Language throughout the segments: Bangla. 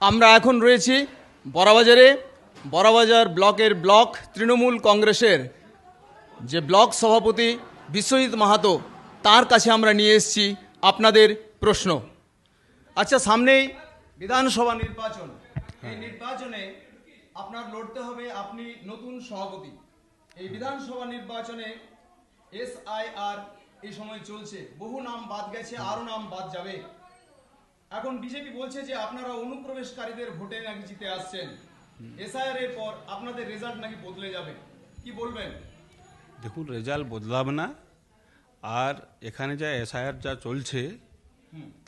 আমরা এখন রয়েছি বড়বাজারে। বড়বাজার ব্লকের ব্লক তৃণমূল কংগ্রেসের যে ব্লক সভাপতি বিশ্বজিৎ মাহাতো, তার কাছে আমরা নিয়ে এসেছি আপনাদের প্রশ্ন। আচ্ছা, সামনেই বিধানসভা নির্বাচন। এই নির্বাচনে আপনার লড়তে হবে, আপনি নতুন সভাপতি। এই বিধানসভা নির্বাচনে SIR এই সময় চলছে, বহু নাম বাদ গেছে, আরও নাম বাদ যাবে। এখন বিজেপি বলছে যে আপনারা অনুপ্রবেশকারীদের ভোটে নাকি জিতে আসছেন, SIR এর পর আপনাদের রেজাল্ট নাকি বদলে যাবে, কি বলবেন? দেখুন, রেজাল্ট বদলাবে না। আর এখানে যা SIR যা চলছে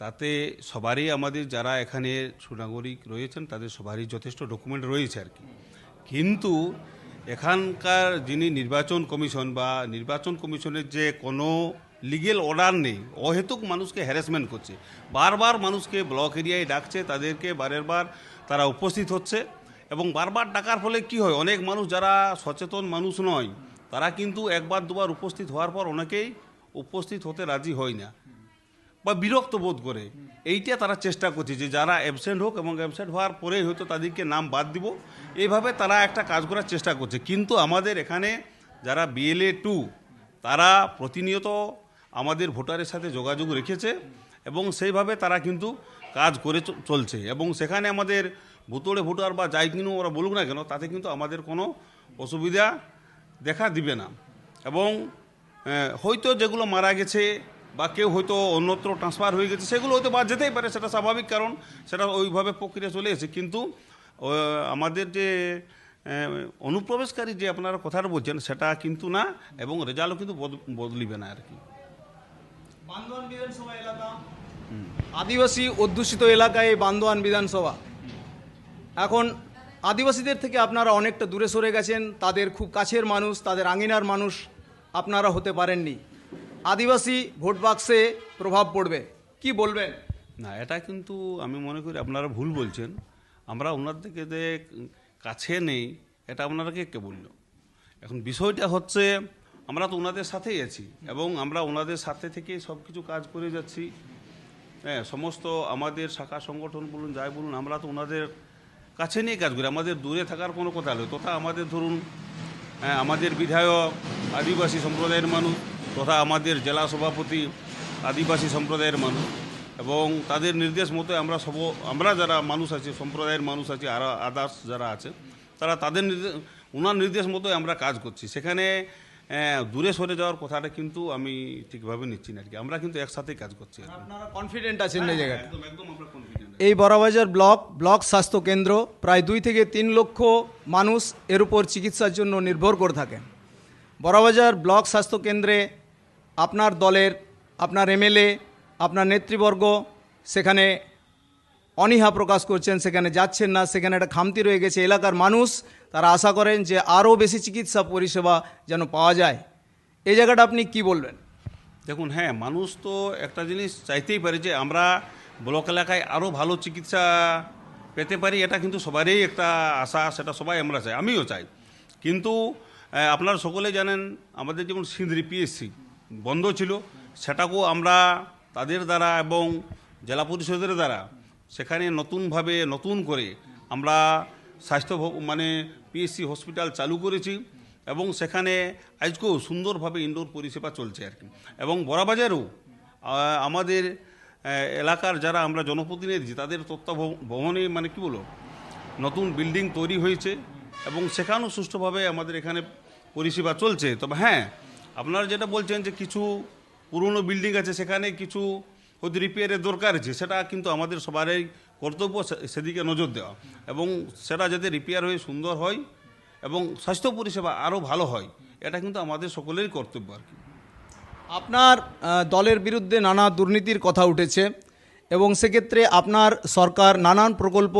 তাতে সবারই, আমাদের যারা এখানে সুনাগরিক রয়েছেন তাদের সবারই যথেষ্ট ডকুমেন্ট রয়েছে আর কি। কিন্তু এখানকার যিনি নির্বাচন কমিশন বা নির্বাচন কমিশনের যে কোনো লিগেল অর্ডার নেই, অহেতুক মানুষকে হ্যারাসমেন্ট করছে, বারবার মানুষকে ব্লক এরিয়ায় ডাকছে, তাদেরকে বারের বার তারা উপস্থিত হচ্ছে এবং বারবার ডাকার ফলে কি হয়, অনেক মানুষ যারা সচেতন মানুষ নয় তারা কিন্তু একবার দুবার উপস্থিত হওয়ার পর অনেকেই উপস্থিত হতে রাজি হয় না বা বিরক্ত বোধ করে। এইটা তারা চেষ্টা করছে যে যারা অ্যাবসেন্ট হোক এবং অ্যাবসেন্ট হওয়ার পরেই হয়তো তাদেরকে নাম বাদ দিব, এইভাবে তারা একটা কাজ করার চেষ্টা করছে। কিন্তু আমাদের এখানে যারা BLA 2 তারা প্রতিনিয়ত আমাদের ভোটারের সাথে যোগাযোগ রেখেছে এবং সেইভাবে তারা কিন্তু কাজ করে চলছে এবং সেখানে আমাদের ভুতুড়ে ভোটার বা যাই কিনো ওরা বলুক না কেন, তাতে কিন্তু আমাদের কোনো অসুবিধা দেখা দিবে না। এবং হয়তো যেগুলো মারা গেছে বা কেউ হয়তো অন্যত্র ট্রান্সফার হয়ে গেছে, সেগুলো হয়তো বাদ যেতেই পারে, সেটা স্বাভাবিক, কারণ সেটা ওইভাবে প্রক্রিয়া চলে এসেছে। কিন্তু আমাদের যে অনুপ্রবেশকারী যে আপনারা কথাটা বলছেন সেটা কিন্তু না, এবং রেজাল্টও কিন্তু বদলিবে না আর কি। বান্দোয়ান বিধানসভা এলাকা আদিবাসী অধ্যুষিত এলাকায় বান্দোয়ান বিধানসভা। এখন আদিবাসীদের থেকে আপনারা অনেকটা দূরে সরে গেছেন, তাদের খুব কাছের মানুষ, তাদের আঙিনার মানুষ আপনারা হতে পারেননি। আদিবাসী ভোট বাক্সে প্রভাব পড়বে, কি বলবেন? না, এটা কিন্তু আমি মনে করি আপনারা ভুল বলছেন। আমরা ওনার থেকে যে কাছে নেই, এটা আপনারা কে বলল? এখন বিষয়টা হচ্ছে আমরা তো ওনাদের সাথেই আছি এবং আমরা ওনাদের সাথে থেকে সব কিছু কাজ করে যাচ্ছি। হ্যাঁ, সমস্ত আমাদের শাখা সংগঠন বলুন, যাই বলুন, আমরা তো ওনাদের কাছে নিয়ে কাজ করি। আমাদের দূরে থাকার কোনো কথা নয়। তথা আমাদের ধরুন আমাদের বিধায়ক আদিবাসী সম্প্রদায়ের মানুষ, তথা আমাদের জেলা সভাপতি আদিবাসী সম্প্রদায়ের মানুষ, এবং তাদের নির্দেশ মতো আমরা যারা মানুষ আছি, সম্প্রদায়ের মানুষ আছি, আর আদার্স যারা আছে, তারা তাদের ওনার নির্দেশ মতোই আমরা কাজ করছি। সেখানে দূরে সরে যাওয়ার কথাটা কিন্তু আমি ঠিকভাবে নিচ্ছি না আর কি। আমরা কিন্তু একসাথেই কাজ করছি। আপনারা কনফিডেন্ট আছেন এই জায়গায়? একদম আমরা কনফিডেন্ট। এই বড়বাজার ব্লক স্বাস্থ্য কেন্দ্র প্রায় 2 থেকে 3 লক্ষ মানুষ এর উপর চিকিৎসার জন্য নির্ভর করে থাকেন। বড়বাজার ব্লক স্বাস্থ্য কেন্দ্রে আপনার দলের, আপনার MLA, আপনার নেতৃবর্গ সেখানে অনীহা প্রকাশ করছেন, সেখানে যাচ্ছেন না, সেখানে একটা খামতি রয়ে গেছে। এলাকার মানুষ তারা আশা করেন যে আরও বেশি চিকিৎসা পরিষেবা যেন পাওয়া যায়। এই জায়গাটা আপনি কি বলবেন? দেখুন, হ্যাঁ, মানুষ তো একটা জিনিস চাইতেই পারে যে আমরা ব্লক এলাকায় আরও ভালো চিকিৎসা পেতে পারি। এটা কিন্তু সবারই একটা আশা, সেটা সবাই আমরা চাই, আমিও চাই। কিন্তু আপনারা সকলেই জানেন আমাদের যেমন সিন্দ্রি PSC বন্ধ ছিল, সেটাকেও আমরা তাদের দ্বারা এবং জেলা পরিষদের দ্বারা সেখানে নতুন করে আমরা স্বাস্থ্য PSC হসপিটাল চালু করেছি এবং সেখানে আজকেও সুন্দরভাবে ইনডোর পরিষেবা চলছে আর কি। এবং বড়বাজারেও আমাদের এলাকার যারা আমরা জনপ্রতিনিধি তাদের তত্ত্বাবধানে নতুন বিল্ডিং তৈরি হয়েছে এবং সেখানেও সুষ্ঠুভাবে আমাদের এখানে পরিষেবা চলছে। তবে হ্যাঁ, আপনারা যেটা বলছেন যে কিছু পুরনো বিল্ডিং আছে, সেখানে কিছু হয়তো রিপেয়ারের দরকার আছে, সেটা কিন্তু আমাদের সবারই কর্তব্য সেদিকে নজর দেওয়া এবং সেটা যাতে রিপেয়ার হয়ে সুন্দর হয় এবং স্বাস্থ্য পরিষেবা আরও ভালো হয়, এটা কিন্তু আমাদের সকলেরই কর্তব্য আর কি। আপনার দলের বিরুদ্ধে নানা দুর্নীতির কথা উঠেছে এবং সেক্ষেত্রে আপনার সরকার নানান প্রকল্প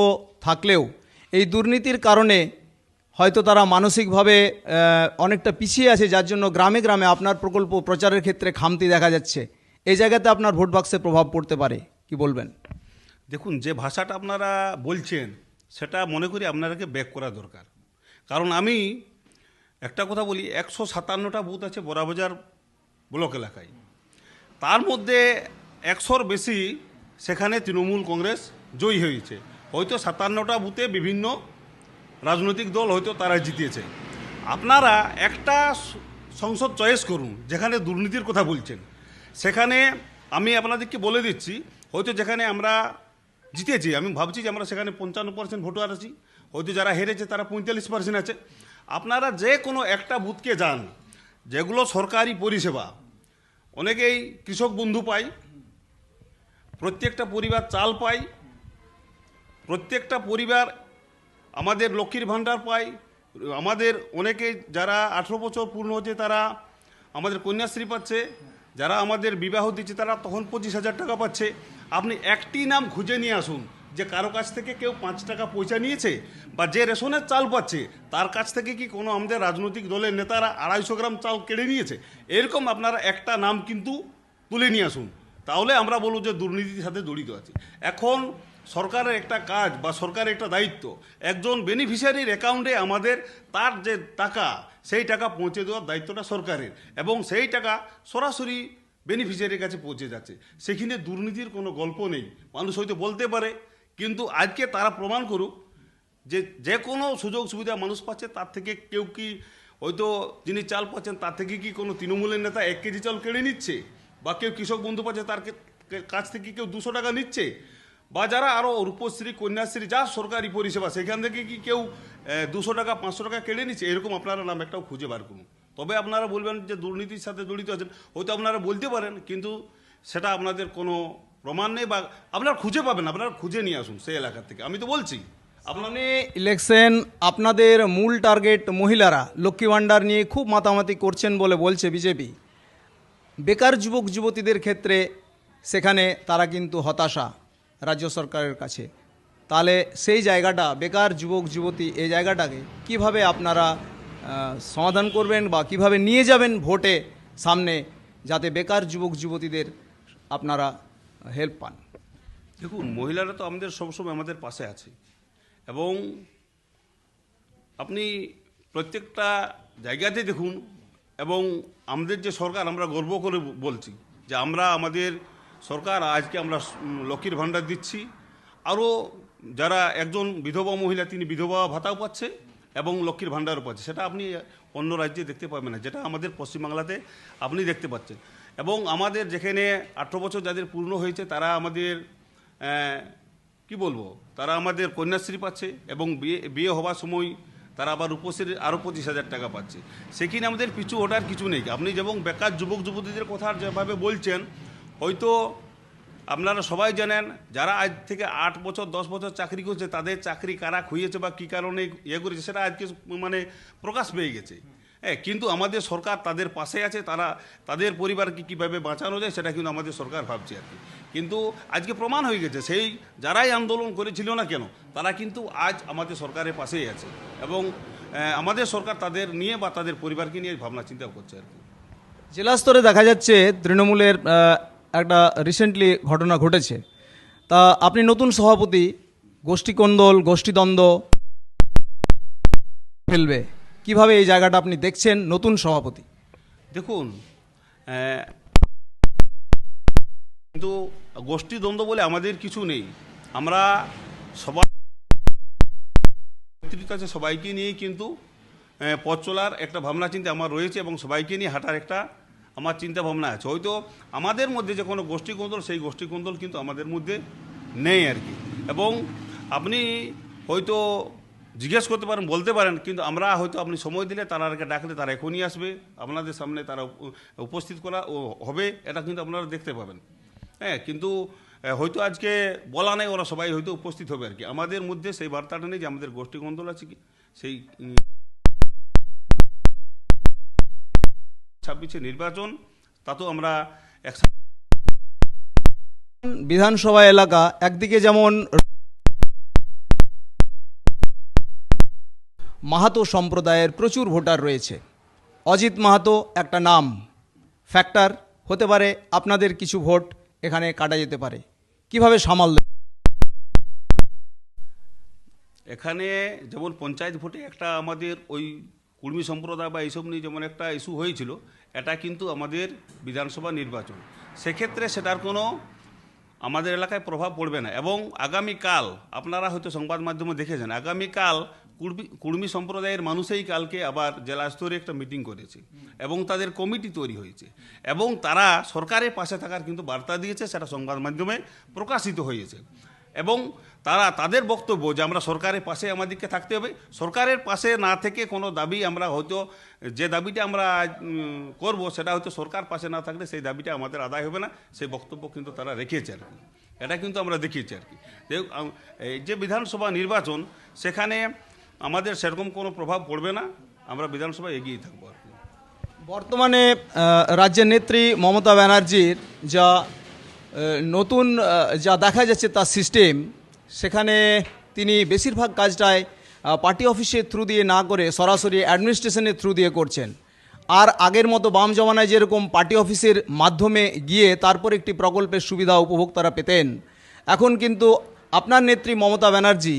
থাকলেও এই দুর্নীতির কারণে হয়তো তারা মানসিকভাবে অনেকটা পিছিয়ে আছে, যার জন্য গ্রামে গ্রামে আপনার প্রকল্প প্রচারের ক্ষেত্রে খামতি দেখা যাচ্ছে। এই জায়গাতে আপনার ভোট বাক্সে প্রভাব পড়তে পারে, কি বলবেন? দেখুন, যে ভাষাটা আপনারা বলছেন সেটা মনে করি আপনাদেরকে ব্যাক করা দরকার। কারণ আমি একটা কথা বলি, 157টা বুথ আছে বড়বাজার ব্লক এলাকায়, তার মধ্যে 100-র বেশি সেখানে তৃণমূল কংগ্রেস জয়ী হয়েছে। হয়তো 57টা বুথে বিভিন্ন রাজনৈতিক দল হয়তো তারা জিতিয়েছে। আপনারা একটা সংসদ চয়েস করুন যেখানে দুর্নীতির কথা বলছেন, সেখানে আমি আপনাদেরকে বলে দিচ্ছি, হয়তো যেখানে আমরা জিতেছি, আমি ভাবছি যে আমরা সেখানে 55% ভোটার আছি, হয়তো যারা হেরেছে তারা 45% আছে। আপনারা যে কোনো একটা বুথকে যান, যেগুলো সরকারি পরিষেবা, অনেকেই কৃষক বন্ধু পায়, প্রত্যেকটা পরিবার চাল পায়, প্রত্যেকটা পরিবার আমাদের লক্ষ্মীর ভাণ্ডার পায়, আমাদের অনেকে যারা 18 বছর পূর্ণ হচ্ছে তারা আমাদের কন্যাশ্রী পাচ্ছে, যারা আমাদের বিবাহ দিচ্ছে তারা তখন 25,000 টাকা পাচ্ছে। আপনি একটি নাম খুঁজে নিয়ে আসুন যে কারো কাছ থেকে কেউ 5 টাকা পয়সা নিয়েছে, বা যে রেশনের চাল পাচ্ছে তার কাছ থেকে কি কোনো আমাদের রাজনৈতিক দলের নেতারা 250 গ্রাম চাল কেড়ে নিয়েছে। এরকম আপনারা একটা নাম কিন্তু তুলে নিয়ে আসুন, তাহলে আমরা বলবো যে দুর্নীতির সাথে জড়িত আছে। এখন সরকারের একটা কাজ বা সরকারের একটা দায়িত্ব, একজন বেনিফিশিয়ারির অ্যাকাউন্টে আমাদের তার যে টাকা সেই টাকা পৌঁছে দেওয়ার দায়িত্বটা সরকারের, এবং সেই টাকা সরাসরি বেনিফিশিয়ারির কাছে পৌঁছে যাচ্ছে। সেখানে দুর্নীতির কোনো গল্প নেই। মানুষ হয়তো বলতে পারে, কিন্তু আজকে তারা প্রমাণ করুক যে যে কোনো সুযোগ সুবিধা মানুষ পাচ্ছে, তার থেকে কেউ কি হয়তো যিনি চাল পাচ্ছেন তার থেকে কি কোনো তৃণমূলের নেতা 1 কেজি চাল কেড়ে নিচ্ছে, বা কেউ কৃষক বন্ধু পাচ্ছে তার কাছ থেকে কেউ 200 টাকা নিচ্ছে, বা যারা আরও রূপশ্রী কন্যাশ্রী যা সরকারি পরিষেবা সেখান থেকে কি কেউ 200 টাকা 500 টাকা কেড়ে নিচ্ছে। এরকম আপনারা নাম একটাও খুঁজে বার করুন, তবে আপনারা বলবেন যে দুর্নীতির সাথে জড়িত আছেন। হয়তো আপনারা বলতে পারেন, কিন্তু সেটা আপনাদের কোনো প্রমাণ নেই, বা আপনারা খুঁজে পাবেন, আপনারা খুঁজে নিয়ে আসুন সেই এলাকা থেকে। আমি তো বলছি সামনে ইলেকশন, আপনাদের মূল টার্গেট মহিলারা, লক্ষ্মী ভাণ্ডার নিয়ে খুব মাতামাতি করছেন বলে বলছে বিজেপি। বেকার যুবক যুবতীদের ক্ষেত্রে সেখানে তারা কিন্তু হতাশা রাজ্য সরকারের কাছে। তাহলে সেই জায়গাটা, বেকার যুবক যুবতী, এই জায়গাটাকে কিভাবে আপনারা সমাধান করবেন বা কিভাবে নিয়ে যাবেন ভোটে সামনে, যাতে বেকার যুবক যুবতীদের আপনারা হেল্প পান? দেখুন, মহিলারা তো আমাদের সবসময় আমাদের পাশে আছে, এবং আপনি প্রত্যেকটা জায়গাতে দেখুন, এবং আমাদের যে সরকার, আমরা গর্ব করে বলছি যে আমরা আমাদের সরকার আজকে আমরা লক্ষ্মীর ভাণ্ডার দিচ্ছি। আরও যারা একজন বিধবা মহিলা তিনি বিধবা ভাতাও পাচ্ছে এবং লক্ষ্মীর ভাণ্ডারও পাচ্ছে, সেটা আপনি অন্য রাজ্যে দেখতে পাবেন না, যেটা আমাদের পশ্চিমবাংলাতে আপনি দেখতে পাচ্ছেন। এবং আমাদের যেখানে 18 বছর যাদের পূর্ণ হয়েছে তারা আমাদের কি বলবো, তারা আমাদের কন্যাশ্রী পাচ্ছে, এবং বিয়ে হওয়ার সময় তারা আবার রূপশ্রীর আরও 25,000 টাকা পাচ্ছে। সেখানে আমাদের পিছু ওঠার কিছু নেই। আপনি যেমন বেকার যুবক যুবতীদের কথা যেভাবে বলছেন, হয়তো আপনারা সবাই জানেন যারা আজ থেকে 8 বছর 10 বছর চাকরি করছে তাদের চাকরি কারা খুইয়েছে বা কী কারণে ইয়ে করেছে সেটা আজকে মানে প্রকাশ পেয়ে গেছে। হ্যাঁ, কিন্তু আমাদের সরকার তাদের পাশে আছে, তারা তাদের পরিবারকে কীভাবে বাঁচানো যায় সেটা কিন্তু আমাদের সরকার ভাবছে আর কি। কিন্তু আজকে প্রমাণ হয়ে গেছে, সেই যারাই আন্দোলন করেছিল না কেন তারা কিন্তু আজ আমাদের সরকারের পাশেই আছে, এবং আমাদের সরকার তাদের নিয়ে বা তাদের পরিবারকে নিয়ে ভাবনা চিন্তা করছে আর কি। জেলা স্তরে দেখা যাচ্ছে তৃণমূলের একটা রিসেন্টলি ঘটনা ঘটেছে। তা আপনি নতুন সভাপতি, গোষ্ঠীকন্দল গোষ্ঠীদ্বন্দ্ব ফেলবে, কিভাবে এই জায়গাটা আপনি দেখছেন নতুন সভাপতি? দেখুন, কিন্তু গোষ্ঠীদ্বন্দ্ব বলে আমাদের কিছু নেই। আমরা সবাই আছে, সবাইকে নিয়েই কিন্তু পথ চলার একটা ভাবনা চিন্তা আমার রয়েছে, এবং সবাইকে নিয়ে হাঁটার একটা আমার চিন্তা ভাবনা আছে। হয়তো আমাদের মধ্যে যে কোনো গোষ্ঠীকন্দল, সেই গোষ্ঠীকন্দল কিন্তু আমাদের মধ্যে নেই আর কি। এবং আপনি হয়তো জিজ্ঞেস করতে পারেন, বলতে পারেন, কিন্তু আমরা হয়তো আপনি সময় দিলে তারাকে ডাকলে তারা এখনই আসবে, আপনাদের সামনে তারা উপস্থিত করা ও হবে, এটা কিন্তু আপনারা দেখতে পাবেন। হ্যাঁ, কিন্তু হয়তো আজকে বলা নেই, ওরা সবাই হয়তো উপস্থিত হবে আর কি। আমাদের মধ্যে সেই বার্তাটা নেই যে আমাদের গোষ্ঠীকন্দল আছে কি। সেই 26 নির্বাচন, তাতেও আমরা বিধানসভা এলাকা একদিকে যেমন মাহাতো সম্প্রদায়ের প্রচুর ভোটার রয়েছে, অজিত মাহাতো একটা নাম, ফ্যাক্টর হতে পারে, আপনাদের কিছু ভোট এখানে কাটা যেতে পারে, কিভাবে সামাল দেবে? এখানে যেমন পঞ্চায়েত ভোটে একটা আমাদের ওই কুর্মী সম্প্রদায় বা এইসব নিয়ে যেমন একটা ইস্যু হয়েছিল, এটা কিন্তু আমাদের বিধানসভা নির্বাচন, সেক্ষেত্রে সেটার কোনো আমাদের এলাকায় প্রভাব পড়বে না। এবং আগামীকাল আপনারা হয়তো সংবাদ মাধ্যমে দেখেছেন, আগামীকাল কুর্মী সম্প্রদায়ের মানুষই কালকে আবার জেলা স্তরে একটা মিটিং করেছে এবং তাদের কমিটি তৈরি হয়েছে এবং তারা সরকারের পাশে থাকার কিন্তু বার্তা দিয়েছে, সেটা সংবাদ মাধ্যমে প্রকাশিত হয়েছে। এবং তারা তাদের বক্তব্য যে আমরা সরকারের পাশে আমাদেরকে থাকতে হবে, সরকারের পাশে না থেকে কোনো দাবি আমরা হয়তো যে দাবিটা আমরা করব সেটা হয়তো সরকার পাশে না থাকলে সেই দাবিটা আমাদের আদায় হবে না, সেই বক্তব্য কিন্তু তারা রেখেছে আর কি। এটা কিন্তু আমরা দেখিয়েছি আর কি। এই যে বিধানসভা নির্বাচন, সেখানে আমাদের সেরকম কোনো প্রভাব পড়বে না, আমরা বিধানসভায় এগিয়ে থাকবো আর কি। বর্তমানে রাজ্যের নেত্রী মমতা ব্যানার্জির যা নতুন যা দেখা যাচ্ছে তার সিস্টেম, সেখানে তিনি বেশিরভাগ কাজটাই পার্টি অফিসের থ্রু দিয়ে না করে সরাসরি অ্যাডমিনিস্ট্রেশনের থ্রু দিয়ে করছেন। আর আগের মতো বাম জমানায় যেরকম পার্টি অফিসের মাধ্যমে গিয়ে তারপর একটি প্রকল্পের সুবিধা উপভোক্তারা পেতেন, এখন কিন্তু আপনার নেত্রী মমতা ব্যানার্জি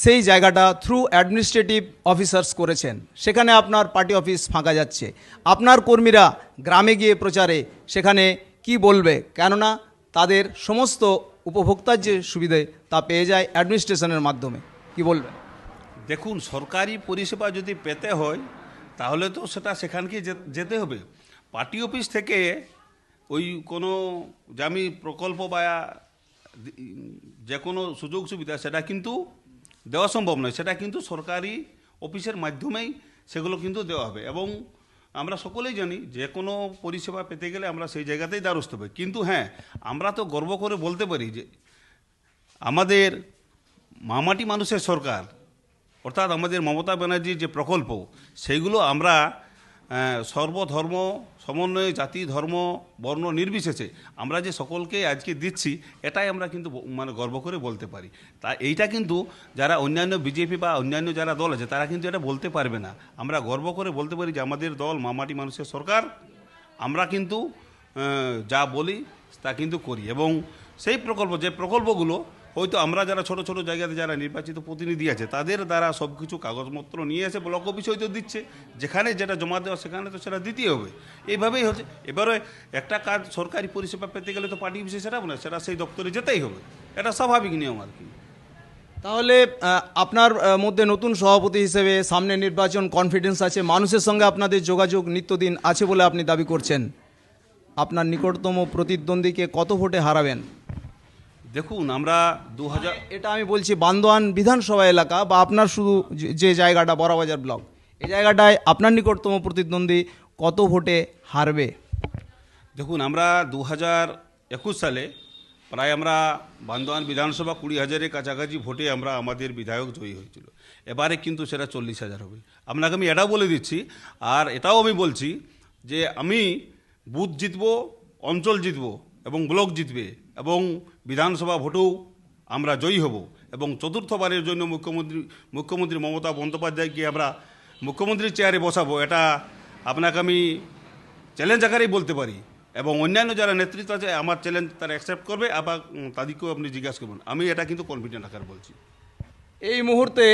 সেই জায়গাটা থ্রু অ্যাডমিনিস্ট্রেটিভ অফিসার্স করেছেন। সেখানে আপনার পার্টি অফিস ফাঁকা যাচ্ছে। আপনার কর্মীরা গ্রামে গিয়ে প্রচারে সেখানে কি বলবে? কেননা তাদের সমস্ত উপভোক্তার যে সুবিধে তা পেয়ে যায় অ্যাডমিনিস্ট্রেশনের মাধ্যমে। কি বলবেন? দেখুন, সরকারি পরিষেবা যদি পেতে হয় তাহলে তো সেটা সেখানকে যেতে হবে। পার্টি অফিস থেকে ওই কোনো জামি প্রকল্প বা যে কোনো সুযোগ সুবিধা সেটা কিন্তু দেওয়া সম্ভব নয়, সেটা কিন্তু সরকারি অফিসের মাধ্যমেই সেগুলো কিন্তু দেওয়া হবে। এবং আমরা সকলেই জানি যে কোনো পরিষেবা পেতে গেলে আমরা সেই জায়গাতেই দ্বারস্থ হই। কিন্তু হ্যাঁ, আমরা তো গর্ব করে বলতে পারি যে আমাদের মামাটি মানুষের সরকার, অর্থাৎ আমাদের মমতা ব্যানার্জির যে প্রকল্প, সেইগুলো আমরা সর্বধর্ম সমন্বয়ে, জাতি ধর্ম বর্ণ নির্বিশেষে আমরা যে সকলকে আজকে দিচ্ছি, এটাই আমরা কিন্তু মানে গর্ব করে বলতে পারি। তা এইটা কিন্তু যারা অন্যান্য বিজেপি বা অন্যান্য যারা দল আছে তারা কিন্তু এটা বলতে পারবে না। আমরা গর্ব করে বলতে পারি যে আমাদের দল মামাটি মানুষের সরকার, আমরা কিন্তু যা বলি তা কিন্তু করি। এবং সেই যে প্রকল্পগুলো হয়তো আমরা যারা ছোট ছোট জায়গাতে যারা নির্বাচিত প্রতিনিধি আছে তাদের দ্বারা সব কিছু কাগজপত্র নিয়ে এসে ব্লক অফিস হয়তো দিচ্ছে, যেখানে যেটা জমা দেওয়া সেখানে তো সেটা দিতেই হবে। এইভাবেই হচ্ছে। এবারে একটা কাজ সরকারি পরিষেবা পেতে গেলে তো পার্টি অফিসে সেটা না, সেটা সেই দপ্তরে যেতেই হবে, এটা স্বাভাবিক নিয়ম আর কি। তাহলে আপনার মধ্যে নতুন সভাপতি হিসেবে সামনে নির্বাচন, কনফিডেন্স আছে, মানুষের সঙ্গে আপনাদের যোগাযোগ নিত্যদিন আছে বলে আপনি দাবি করছেন। আপনার নিকটতম প্রতিদ্বন্দ্বীকে কত ভোটে হারাবেন? দেখুন, আমরা 2000 এটা আমি বলছি বান্দোয়ান বিধানসভা এলাকা বা আপনার শুধু যে জায়গাটা বড়বাজার ব্লক, এই জায়গাটায় আপনার নিকটতম প্রতিদ্বন্দ্বী কত ভোটে হারবে? দেখুন, আমরা 2021 সালে প্রায় আমরা বান্দোয়ান বিধানসভা 20,000-এর কাছাকাছি ভোটে আমরা আমাদের বিধায়ক জয়ী হয়েছিল। এবারে কিন্তু সেটা 40,000 হবে। আপনাকে আমি এটাও বলে দিচ্ছি, আর এটাও আমি বলছি যে আমি বুথ জিতব, অঞ্চল জিতব এবং ব্লক জিতবে এবং বিধানসভা ভোটেও আমরা জয়ী হব এবং চতুর্থবারের জন্য মুখ্যমন্ত্রী মমতা বন্দ্যোপাধ্যায়কে আমরা মুখ্যমন্ত্রীর চেয়ারে বসাবো। এটা আপনাকে আমি চ্যালেঞ্জ আকারেই বলতে পারি এবং অন্যান্য যারা নেতৃত্ব আছে আমার চ্যালেঞ্জ তারা অ্যাকসেপ্ট করবে, আবার তাদেরকেও আপনি জিজ্ঞাসা করবেন। আমি এটা কিন্তু কনফিডেন্ট আকার বলছি। এই মুহূর্তে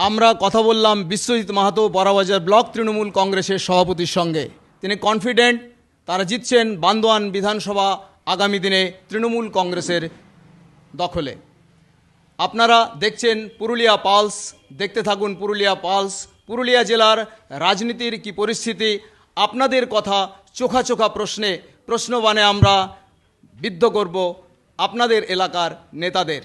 আমরা কথা বললাম বিশ্বজিৎ মাহাতো, বড়বাজার ব্লক তৃণমূল কংগ্রেসের সভাপতির সঙ্গে। তিনি কনফিডেন্ট তারা জিতছেন বান্দোয়ান বিধানসভা আগামী দিনে তৃণমূল কংগ্রেসের দখলে। আপনারা দেখছেন পুরুলিয়া পালস, দেখতে থাকুন পুরুলিয়া পালস। পুরুলিয়া জেলার রাজনীতির কি পরিস্থিতি, আপনাদের কথা চোখা চোখা প্রশ্নবাণে আমরা বিদ্ধ করব আপনাদের এলাকার নেতাদের।